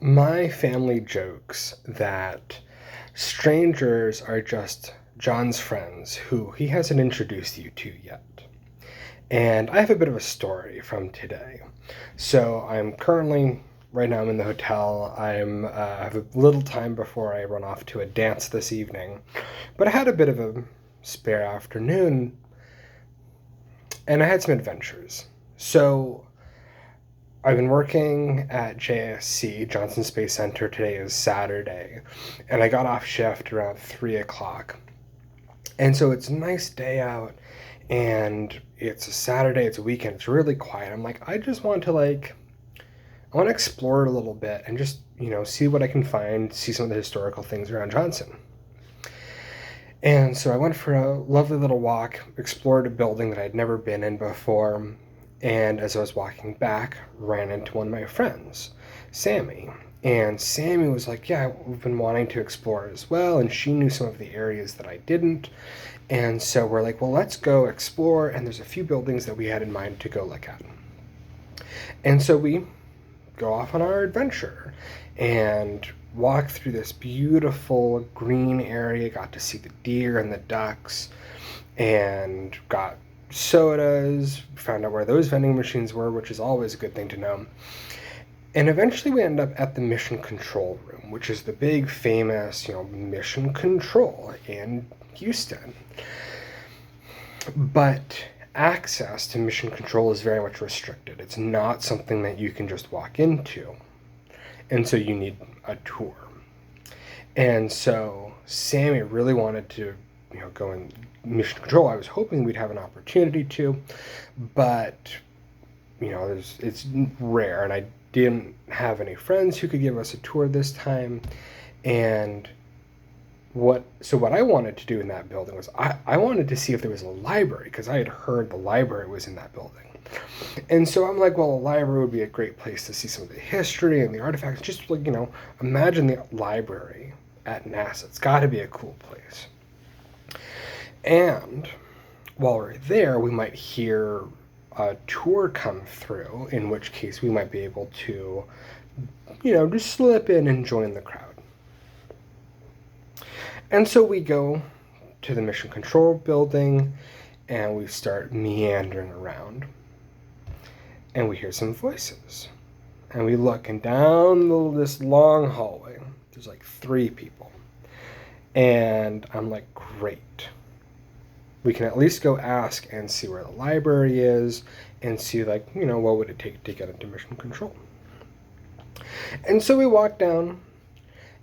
My family jokes that strangers are just John's friends who he hasn't introduced you to yet. And I have a bit of a story from today. So I'm currently, right now I'm in the hotel. I have a little time before I run off to a dance this evening. But I had a bit of a spare afternoon and I had some adventures. So I've been working at JSC, Johnson Space Center. Today is Saturday, and I got off shift around 3 o'clock. And so it's a nice day out, and it's a Saturday, it's a weekend, it's really quiet. I'm like, I just want to I want to explore it a little bit and just, see what I can find, see some of the historical things around Johnson. And so I went for a lovely little walk, explored a building that I'd never been in before, and as I was walking back, ran into one of my friends, Sammy. And Sammy was like, yeah, we've been wanting to explore as well, and she knew some of the areas that I didn't. And so we're like, well, let's go explore, and there's a few buildings that we had in mind to go look at. And so we go off on our adventure and walk through this beautiful green area, got to see the deer and the ducks, and got sodas, found out where those vending machines were, which is always a good thing to know. And eventually we end up at the Mission Control Room, which is the big famous, Mission Control in Houston. But access to Mission Control is very much restricted. It's not something that you can just walk into. And so you need a tour. And so Sammy really wanted to, go in Mission Control. I was hoping we'd have an opportunity to, but, it's rare, and I didn't have any friends who could give us a tour this time. And what I wanted to do in that building was I wanted to see if there was a library, because I had heard the library was in that building. And so I'm like, well, a library would be a great place to see some of the history and the artifacts. Just imagine the library at NASA. It's got to be a cool place. And while we're there, we might hear a tour come through, in which case we might be able to, just slip in and join the crowd. And so we go to the Mission Control building, and we start meandering around. And we hear some voices. And we look, and down this long hallway, there's like 3 people. And I'm like, great. We can at least go ask and see where the library is and see, what would it take to get into Mission Control. And so we walk down,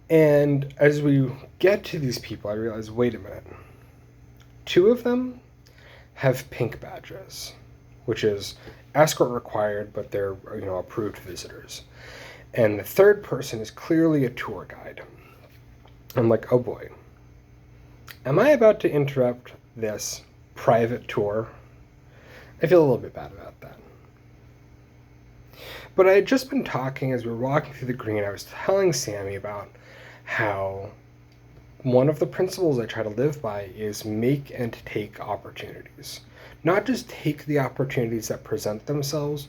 and as we get to these people, I realize, wait a minute. 2 of them have pink badges, which is escort required, but they're, approved visitors. And the 3rd person is clearly a tour guide. I'm like, oh boy. Am I about to interrupt this private tour? I feel a little bit bad about that. But I had just been talking as we were walking through the green. I was telling Sammy about how one of the principles I try to live by is make and take opportunities. Not just take the opportunities that present themselves,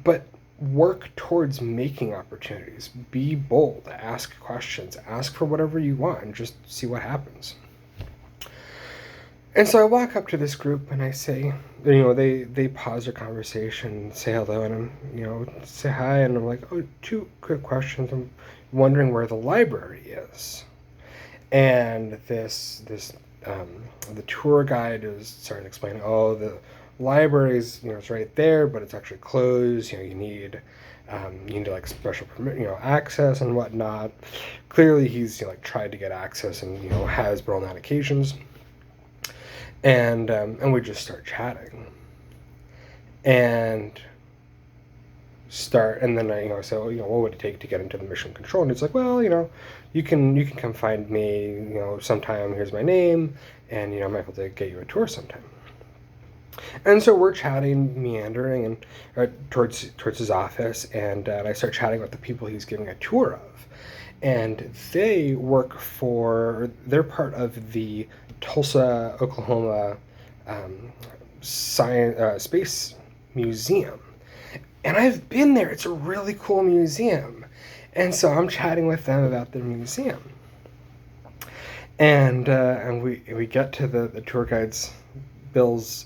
but work towards making opportunities. Be bold, ask questions, ask for whatever you want, and just see what happens. And so I walk up to this group and I say, they pause their conversation, say hello, and say hi, and I'm like, oh, 2 quick questions. I'm wondering where the library is. And the tour guide is starting to explain, oh, the library is, it's right there, but it's actually closed. You need special permit, access and whatnot. Clearly he's tried to get access and has been on that occasions. And we just start chatting, and then I say, what would it take to get into the Mission Control? And it's like, well, you can come find me, sometime. Here's my name, and I might be able to get you a tour sometime. And so we're chatting, meandering, and towards his office, and I start chatting with the people he's giving a tour of, and they're part of the Tulsa, Oklahoma Space Museum. And I've been there. It's a really cool museum. And so I'm chatting with them about their museum. And we get to the tour guide's, Bill's,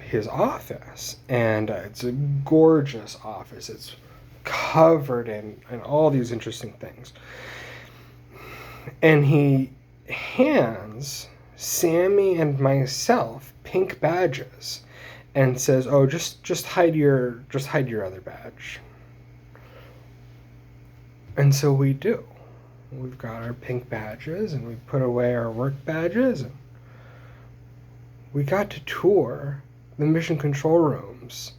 his office, and it's a gorgeous office. It's covered in all these interesting things. And he hands Sammy and myself pink badges and says, "Oh, just hide your other badge." And so we do. We've got our pink badges, and we put away our work badges, and we got to tour the mission control rooms,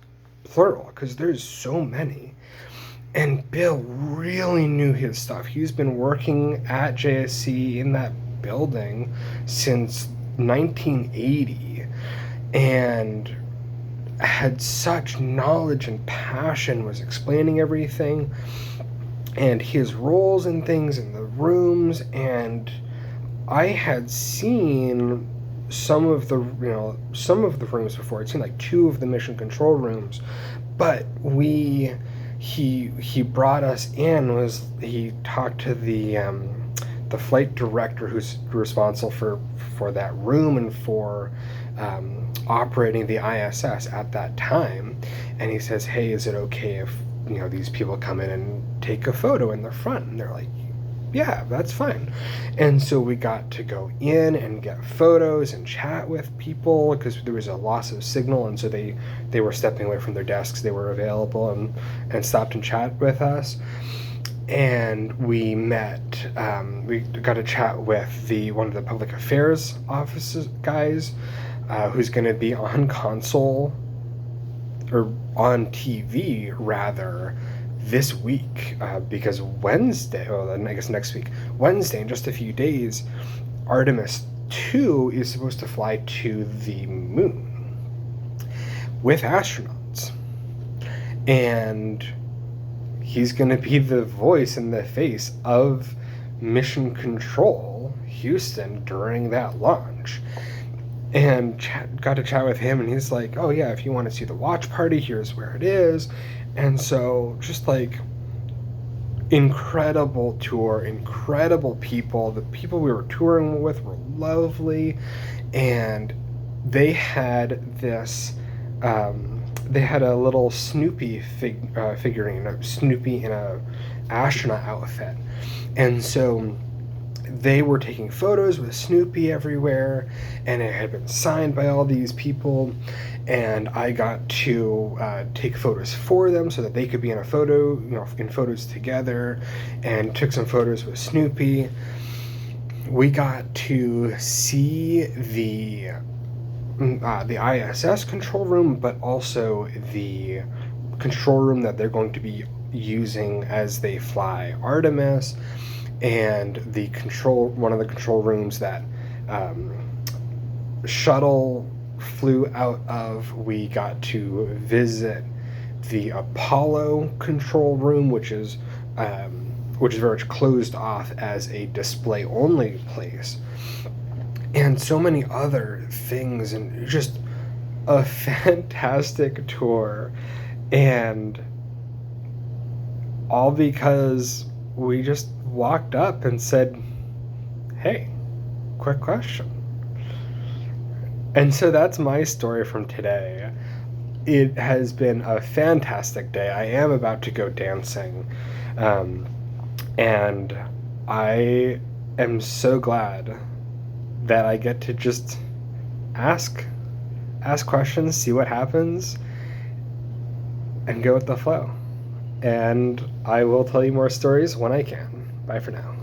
plural, because there's so many. And Bill really knew his stuff. He's been working at JSC in that building since 1980 and had such knowledge and passion, was explaining everything and his roles and things in the rooms. And I had seen some of the rooms before. I'd seen like 2 of the mission control rooms, but he brought us in. He talked to the flight director who's responsible for that room and for operating the ISS at that time, and he says, "Hey, is it okay if these people come in and take a photo in the front?" And they're like, "Yeah, that's fine." And so we got to go in and get photos and chat with people because there was a loss of signal, and so they were stepping away from their desks. They were available and stopped and chat with us. And we we got to chat with one of the public affairs offices guys who's going to be on console, or on TV rather, this week, because Wednesday, then I guess next week, Wednesday, in just a few days, Artemis 2 is supposed to fly to the moon with astronauts. And he's going to be the voice and the face of Mission Control Houston during that launch. And got to chat with him, and he's like, "Oh yeah, if you want to see the watch party, here's where it is." And so just like incredible tour, incredible people. The people we were touring with were lovely, and they had this they had a little Snoopy figurine, Snoopy in a astronaut outfit. And so they were taking photos with Snoopy everywhere, and it had been signed by all these people, and I got to take photos for them so that they could be in a photo, in photos together, and took some photos with Snoopy. We got to see the ISS control room, but also the control room that they're going to be using as they fly Artemis, and one of the control rooms that shuttle flew out of. We got to visit the Apollo control room, which is very much closed off as a display only place, and so many other things, and just a fantastic tour. And all because we just walked up and said, "Hey, quick question." And so that's my story from today. It has been a fantastic day. I am about to go dancing, and I am so glad that I get to just ask questions, see what happens, and go with the flow. And I will tell you more stories when I can. Bye for now.